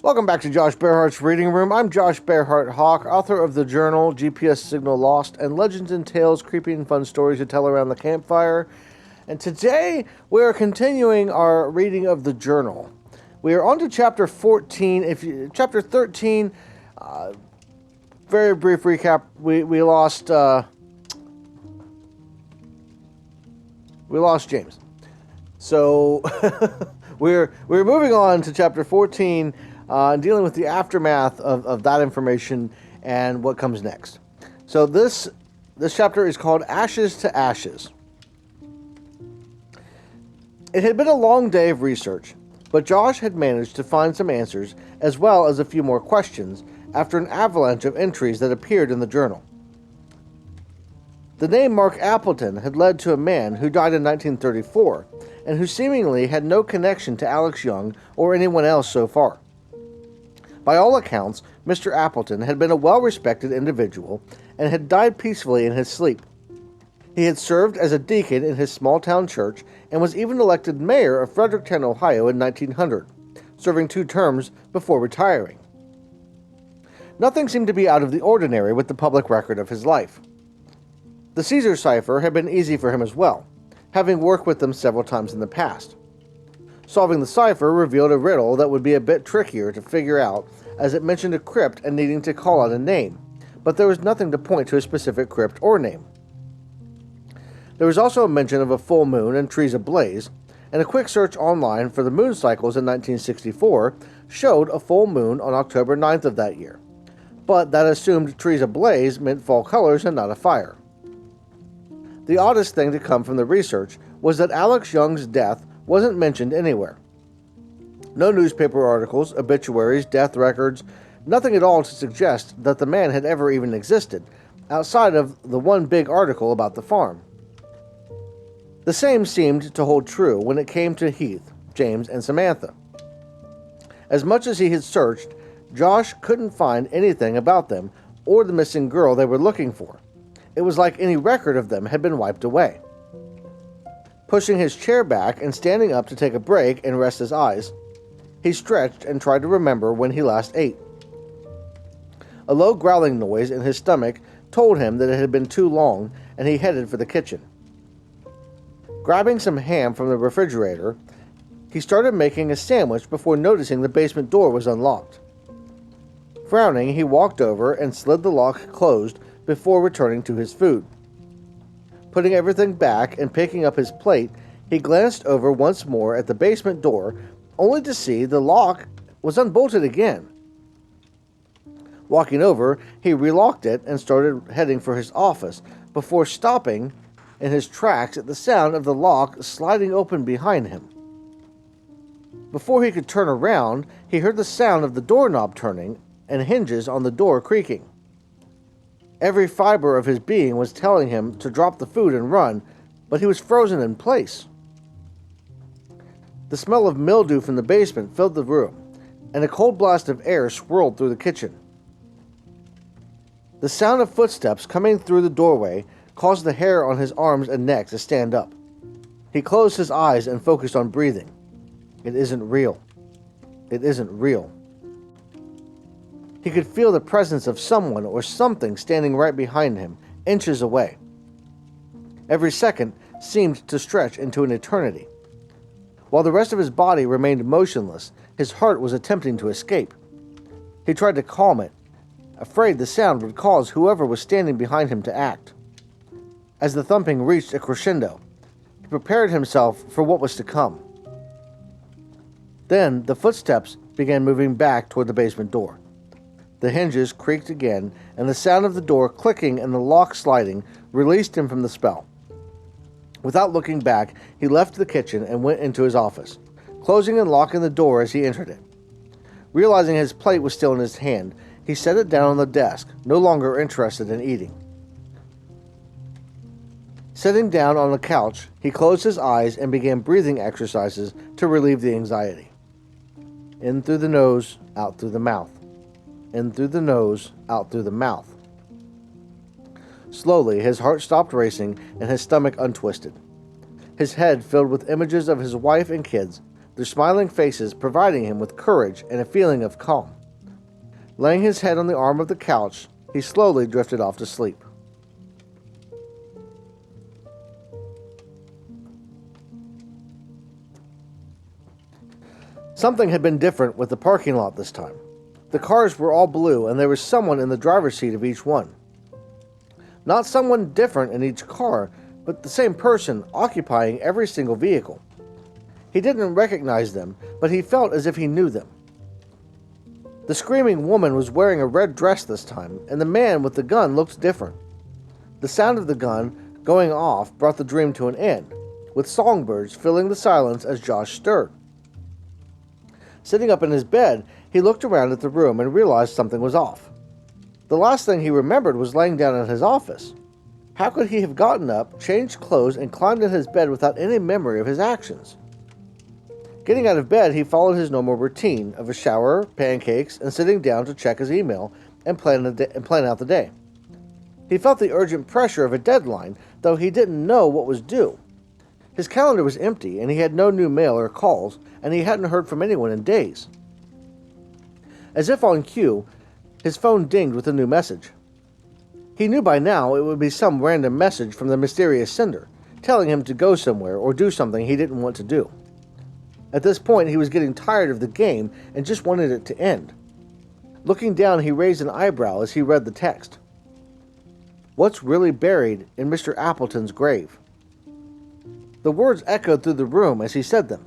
Welcome back to Josh Bearhart's Reading Room. I'm Josh Bearhart Hawk, author of the journal GPS Signal Lost and Legends and Tales, Creepy and Fun Stories to Tell Around the Campfire. And today we are continuing our reading of the journal. We are on to chapter 14. Chapter 13, very brief recap. We lost James. So we're moving on to chapter 14. Dealing with the aftermath of that information and what comes next. So this chapter is called Ashes to Ashes. It had been a long day of research, but Josh had managed to find some answers as well as a few more questions after an avalanche of entries that appeared in the journal. The name Mark Appleton had led to a man who died in 1934 and who seemingly had no connection to Alex Young or anyone else so far. By all accounts, Mr. Appleton had been a well-respected individual and had died peacefully in his sleep. He had served as a deacon in his small-town church and was even elected mayor of Fredericktown, Ohio in 1900, serving 2 terms before retiring. Nothing seemed to be out of the ordinary with the public record of his life. The Caesar cipher had been easy for him as well, having worked with them several times in the past. Solving the cipher revealed a riddle that would be a bit trickier to figure out, as it mentioned a crypt and needing to call out a name, but there was nothing to point to a specific crypt or name. There was also a mention of a full moon and trees ablaze, and a quick search online for the moon cycles in 1964 showed a full moon on October 9th of that year, but that assumed trees ablaze meant fall colors and not a fire. The oddest thing to come from the research was that Alex Young's death wasn't mentioned anywhere. No newspaper articles, obituaries, death records, nothing at all to suggest that the man had ever even existed, outside of the one big article about the farm. The same seemed to hold true when it came to Heath, James, and Samantha. As much as he had searched, Josh couldn't find anything about them or the missing girl they were looking for. It was like any record of them had been wiped away. Pushing his chair back and standing up to take a break and rest his eyes, he stretched and tried to remember when he last ate. A low growling noise in his stomach told him that it had been too long, and he headed for the kitchen. Grabbing some ham from the refrigerator, he started making a sandwich before noticing the basement door was unlocked. Frowning, he walked over and slid the lock closed before returning to his food. Putting everything back and picking up his plate, he glanced over once more at the basement door, only to see the lock was unbolted again. Walking over, he relocked it and started heading for his office, before stopping in his tracks at the sound of the lock sliding open behind him. Before he could turn around, he heard the sound of the doorknob turning and hinges on the door creaking. Every fiber of his being was telling him to drop the food and run, but he was frozen in place. The smell of mildew from the basement filled the room, and a cold blast of air swirled through the kitchen. The sound of footsteps coming through the doorway caused the hair on his arms and neck to stand up. He closed his eyes and focused on breathing. It isn't real. It isn't real. He could feel the presence of someone or something standing right behind him, inches away. Every second seemed to stretch into an eternity. While the rest of his body remained motionless, his heart was attempting to escape. He tried to calm it, afraid the sound would cause whoever was standing behind him to act. As the thumping reached a crescendo, he prepared himself for what was to come. Then the footsteps began moving back toward the basement door. The hinges creaked again, and the sound of the door clicking and the lock sliding released him from the spell. Without looking back, he left the kitchen and went into his office, closing and locking the door as he entered it. Realizing his plate was still in his hand, he set it down on the desk, no longer interested in eating. Sitting down on the couch, he closed his eyes and began breathing exercises to relieve the anxiety. In through the nose, out through the mouth. In through the nose, out through the mouth. Slowly, his heart stopped racing and his stomach untwisted. His head filled with images of his wife and kids, their smiling faces providing him with courage and a feeling of calm. Laying his head on the arm of the couch, he slowly drifted off to sleep. Something had been different with the parking lot this time. The cars were all blue, and there was someone in the driver's seat of each one. Not someone different in each car, but the same person occupying every single vehicle. He didn't recognize them, but he felt as if he knew them. The screaming woman was wearing a red dress this time, and the man with the gun looked different. The sound of the gun going off brought the dream to an end, with songbirds filling the silence as Josh stirred. Sitting up in his bed, he looked around at the room and realized something was off. The last thing he remembered was laying down in his office. How could he have gotten up, changed clothes, and climbed in his bed without any memory of his actions? Getting out of bed, he followed his normal routine of a shower, pancakes, and sitting down to check his email and plan out the day. He felt the urgent pressure of a deadline, though he didn't know what was due. His calendar was empty, and he had no new mail or calls, and he hadn't heard from anyone in days. As if on cue, his phone dinged with a new message. He knew by now it would be some random message from the mysterious sender, telling him to go somewhere or do something he didn't want to do. At this point, he was getting tired of the game and just wanted it to end. Looking down, he raised an eyebrow as he read the text. "What's really buried in Mr. Appleton's grave?" The words echoed through the room as he said them,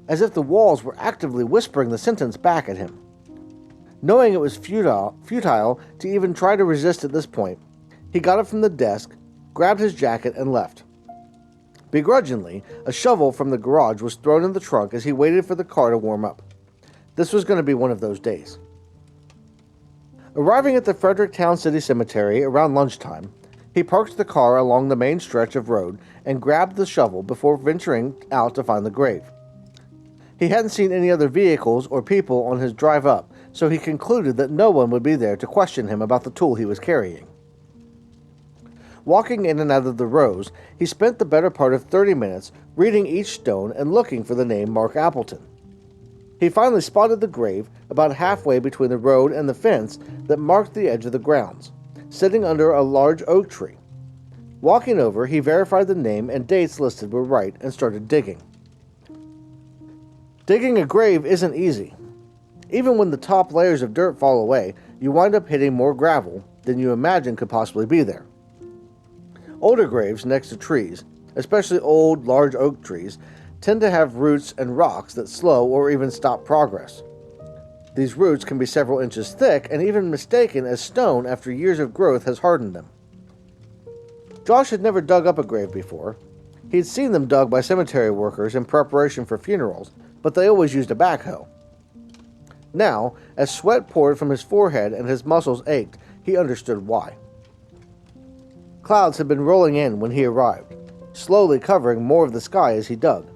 as if the walls were actively whispering the sentence back at him. Knowing it was futile to even try to resist at this point, he got up from the desk, grabbed his jacket, and left. Begrudgingly, a shovel from the garage was thrown in the trunk as he waited for the car to warm up. This was going to be one of those days. Arriving at the Fredericktown City Cemetery around lunchtime, he parked the car along the main stretch of road and grabbed the shovel before venturing out to find the grave. He hadn't seen any other vehicles or people on his drive up, so he concluded that no one would be there to question him about the tool he was carrying. Walking in and out of the rows, he spent the better part of 30 minutes reading each stone and looking for the name Mark Appleton. He finally spotted the grave about halfway between the road and the fence that marked the edge of the grounds, sitting under a large oak tree. Walking over, he verified the name and dates listed were right and started digging. Digging a grave isn't easy. Even when the top layers of dirt fall away, you wind up hitting more gravel than you imagine could possibly be there. Older graves next to trees, especially old, large oak trees, tend to have roots and rocks that slow or even stop progress. These roots can be several inches thick and even mistaken as stone after years of growth has hardened them. Josh had never dug up a grave before. He had seen them dug by cemetery workers in preparation for funerals, but they always used a backhoe. Now, as sweat poured from his forehead and his muscles ached, he understood why. Clouds had been rolling in when he arrived, slowly covering more of the sky as he dug.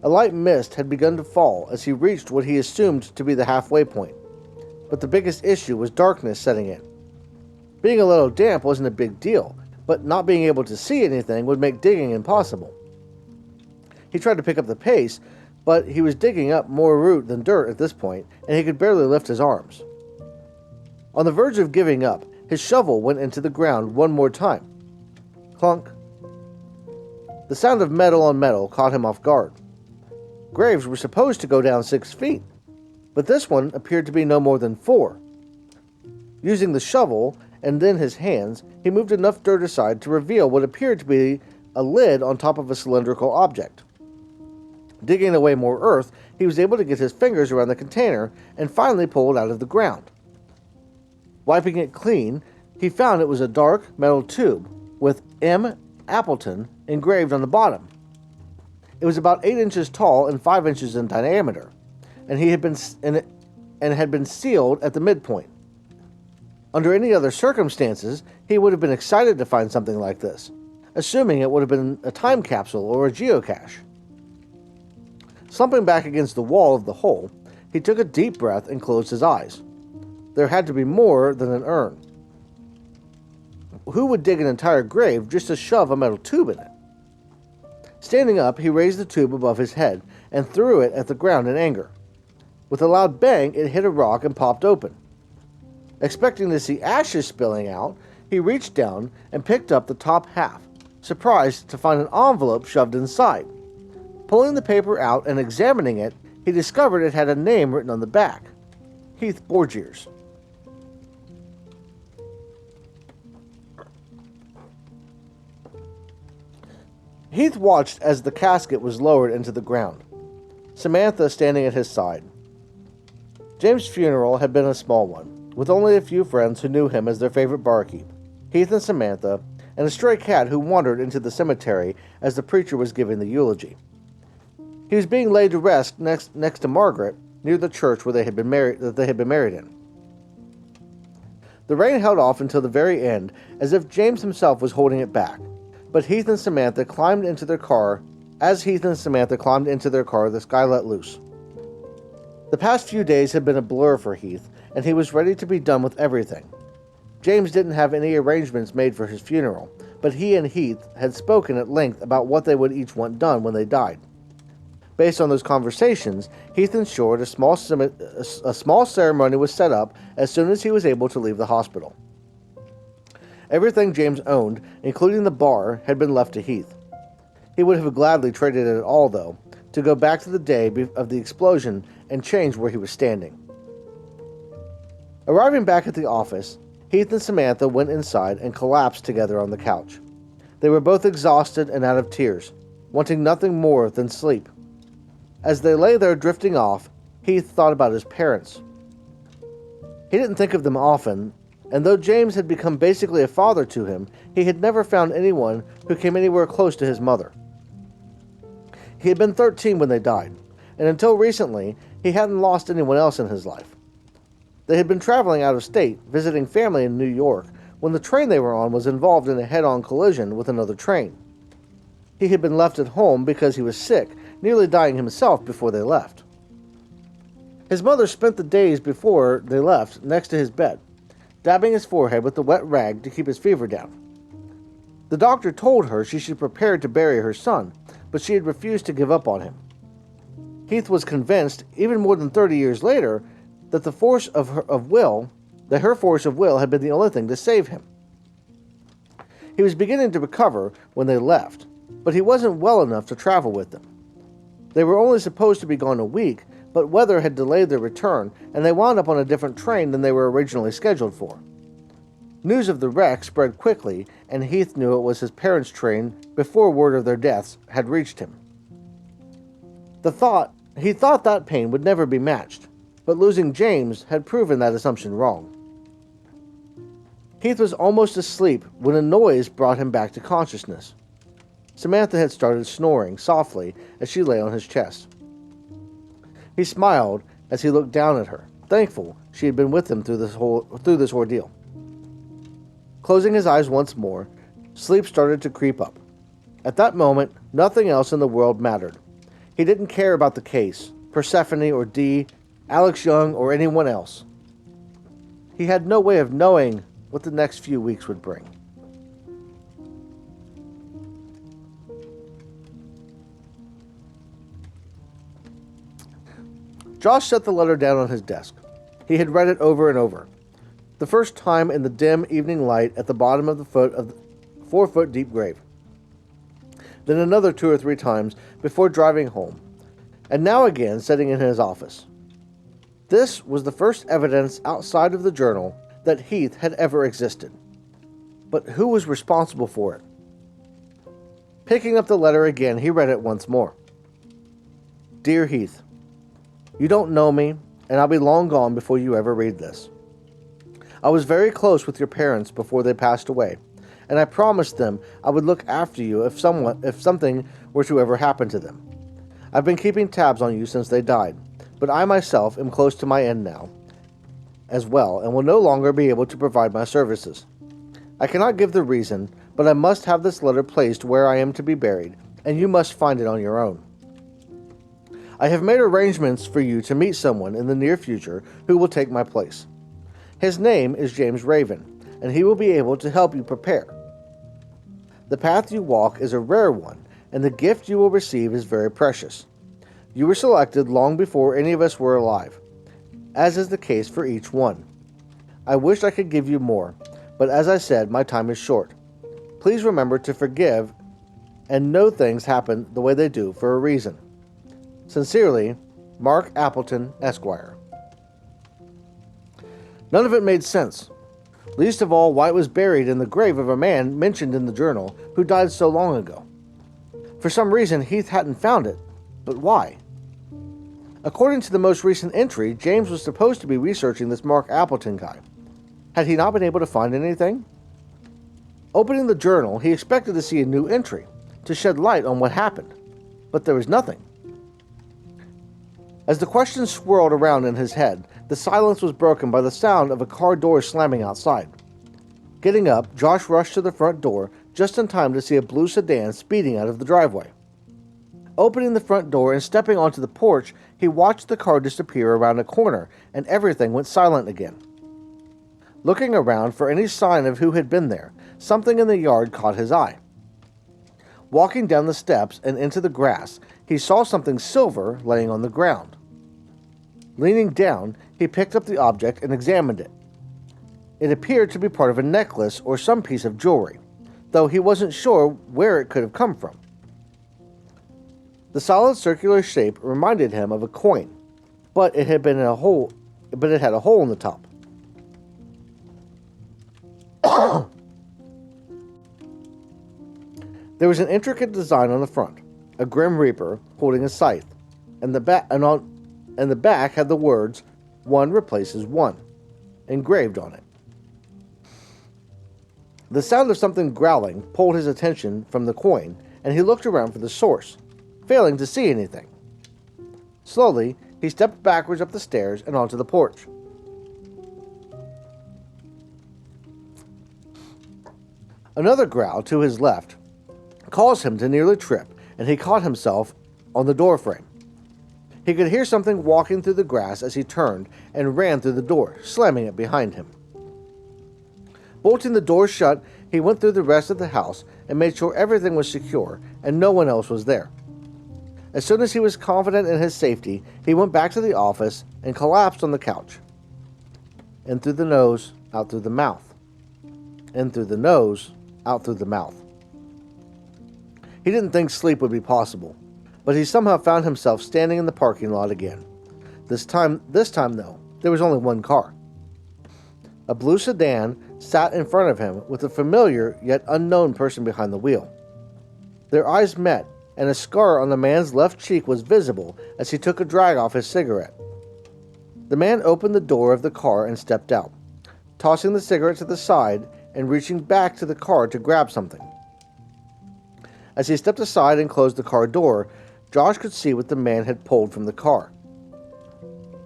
A light mist had begun to fall as he reached what he assumed to be the halfway point, but the biggest issue was darkness setting in. Being a little damp wasn't a big deal, but not being able to see anything would make digging impossible. He tried to pick up the pace, but he was digging up more root than dirt at this point, and he could barely lift his arms. On the verge of giving up, his shovel went into the ground one more time. Clunk. The sound of metal on metal caught him off guard. Graves were supposed to go down 6 feet, but this one appeared to be no more than 4. Using the shovel and then his hands, he moved enough dirt aside to reveal what appeared to be a lid on top of a cylindrical object. Digging away more earth, he was able to get his fingers around the container and finally pull it out of the ground. Wiping it clean, he found it was a dark metal tube with M. Appleton engraved on the bottom. It was about 8 inches tall and 5 inches in diameter, and had been sealed at the midpoint. Under any other circumstances, he would have been excited to find something like this, assuming it would have been a time capsule or a geocache. Slumping back against the wall of the hole, he took a deep breath and closed his eyes. There had to be more than an urn. Who would dig an entire grave just to shove a metal tube in it? Standing up, he raised the tube above his head and threw it at the ground in anger. With a loud bang, it hit a rock and popped open. Expecting to see ashes spilling out, he reached down and picked up the top half, surprised to find an envelope shoved inside. Pulling the paper out and examining it, he discovered it had a name written on the back: Heath Borgiers. Heath watched as the casket was lowered into the ground, Samantha standing at his side. James' funeral had been a small one, with only a few friends who knew him as their favorite barkeep, Heath and Samantha, and a stray cat who wandered into the cemetery as the preacher was giving the eulogy. He was being laid to rest next to Margaret, near the church where they had been married in. The rain held off until the very end, as if James himself was holding it back. But Heath and Samantha climbed into their car. As Heath and Samantha climbed into their car, the sky let loose. The past few days had been a blur for Heath, and he was ready to be done with everything. James didn't have any arrangements made for his funeral, but he and Heath had spoken at length about what they would each want done when they died. Based on those conversations, Heath ensured a small ceremony was set up as soon as he was able to leave the hospital. Everything James owned, including the bar, had been left to Heath. He would have gladly traded it all, though, to go back to the day of the explosion and change where he was standing. Arriving back at the office, Heath and Samantha went inside and collapsed together on the couch. They were both exhausted and out of tears, wanting nothing more than sleep. As they lay there drifting off, Heath thought about his parents. He didn't think of them often, and though James had become basically a father to him, he had never found anyone who came anywhere close to his mother. He had been 13 when they died, and until recently, he hadn't lost anyone else in his life. They had been traveling out of state, visiting family in New York, when the train they were on was involved in a head-on collision with another train. He had been left at home because he was sick, nearly dying himself before they left. His mother spent the days before they left next to his bed, dabbing his forehead with the wet rag to keep his fever down. The doctor told her she should prepare to bury her son, but she had refused to give up on him. Heath was convinced, even more than 30 years later, that her force of will had been the only thing to save him. He was beginning to recover when they left, but he wasn't well enough to travel with them. They were only supposed to be gone a week, but weather had delayed their return, and they wound up on a different train than they were originally scheduled for. News of the wreck spread quickly, and Heath knew it was his parents' train before word of their deaths had reached him. He thought that pain would never be matched, but losing James had proven that assumption wrong. Heath was almost asleep when a noise brought him back to consciousness. Samantha had started snoring softly as she lay on his chest. He smiled as he looked down at her, thankful she had been with him through this ordeal. Closing his eyes once more, sleep started to creep up. At that moment, nothing else in the world mattered. He didn't care about the case, Persephone or Dee, Alex Young or anyone else. He had no way of knowing what the next few weeks would bring. Josh set the letter down on his desk. He had read it over and over. The first time in the dim evening light at the bottom of the 4-foot-deep grave. Then another 2 or 3 times before driving home. And now again sitting in his office. This was the first evidence outside of the journal that Heath had ever existed. But who was responsible for it? Picking up the letter again, he read it once more. Dear Heath, you don't know me, and I'll be long gone before you ever read this. I was very close with your parents before they passed away, and I promised them I would look after you if something were to ever happen to them. I've been keeping tabs on you since they died, but I myself am close to my end now, as well, and will no longer be able to provide my services. I cannot give the reason, but I must have this letter placed where I am to be buried, and you must find it on your own. I have made arrangements for you to meet someone in the near future who will take my place. His name is James Raven, and he will be able to help you prepare. The path you walk is a rare one, and the gift you will receive is very precious. You were selected long before any of us were alive, as is the case for each one. I wish I could give you more, but as I said, my time is short. Please remember to forgive and know things happen the way they do for a reason. Sincerely, Mark Appleton, Esquire. None of it made sense. Least of all, why it was buried in the grave of a man mentioned in the journal who died so long ago. For some reason, Heath hadn't found it, but why? According to the most recent entry, James was supposed to be researching this Mark Appleton guy. Had he not been able to find anything? Opening the journal, he expected to see a new entry, to shed light on what happened, but there was nothing. As the questions swirled around in his head, the silence was broken by the sound of a car door slamming outside. Getting up, Josh rushed to the front door just in time to see a blue sedan speeding out of the driveway. Opening the front door and stepping onto the porch, he watched the car disappear around a corner, and everything went silent again. Looking around for any sign of who had been there, something in the yard caught his eye. Walking down the steps and into the grass, he saw something silver laying on the ground. Leaning down, he picked up the object and examined it. It appeared to be part of a necklace or some piece of jewelry, though he wasn't sure where it could have come from. The solid circular shape reminded him of a coin, but it had a hole in the top. There was an intricate design on the front, a grim reaper holding a scythe, and the back had the words, "One replaces one," engraved on it. The sound of something growling pulled his attention from the coin, and he looked around for the source, failing to see anything. Slowly, he stepped backwards up the stairs and onto the porch. Another growl to his left caused him to nearly trip, and he caught himself on the doorframe. He could hear something walking through the grass as he turned and ran through the door, slamming it behind him. Bolting the door shut, he went through the rest of the house and made sure everything was secure and no one else was there. As soon as he was confident in his safety, he went back to the office and collapsed on the couch. In through the nose, out through the mouth. In through the nose, out through the mouth. He didn't think sleep would be possible, but he somehow found himself standing in the parking lot again. This time though, there was only one car. A blue sedan sat in front of him with a familiar yet unknown person behind the wheel. Their eyes met, and a scar on the man's left cheek was visible as he took a drag off his cigarette. The man opened the door of the car and stepped out, tossing the cigarette to the side and reaching back to the car to grab something. As he stepped aside and closed the car door, Josh could see what the man had pulled from the car.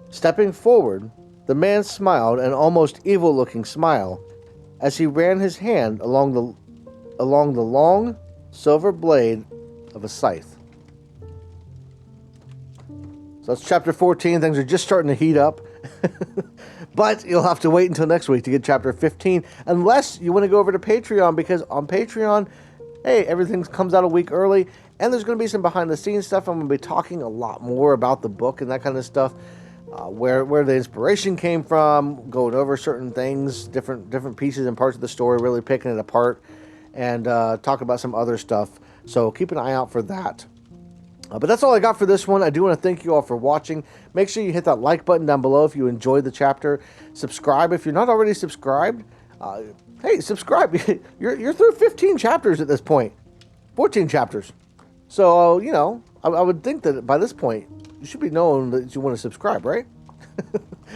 Stepping forward, the man smiled an almost evil-looking smile as he ran his hand along the long, silver blade of a scythe. So that's chapter 14. Things are just starting to heat up. But you'll have to wait until next week to get chapter 15, unless you want to go over to Patreon, because on Patreon, hey, everything comes out a week early, and there's going to be some behind-the-scenes stuff. I'm going to be talking a lot more about the book and that kind of stuff, where the inspiration came from, going over certain things, different pieces and parts of the story, really picking it apart, and talking about some other stuff. So keep an eye out for that. But that's all I got for this one. I do want to thank you all for watching. Make sure you hit that like button down below if you enjoyed the chapter. Subscribe if you're not already subscribed. Hey, subscribe. You're through 15 chapters at this point. 14 chapters. So, I would think that by this point, you should be knowing that you want to subscribe, right?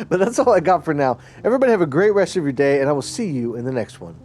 But that's all I got for now. Everybody have a great rest of your day, and I will see you in the next one.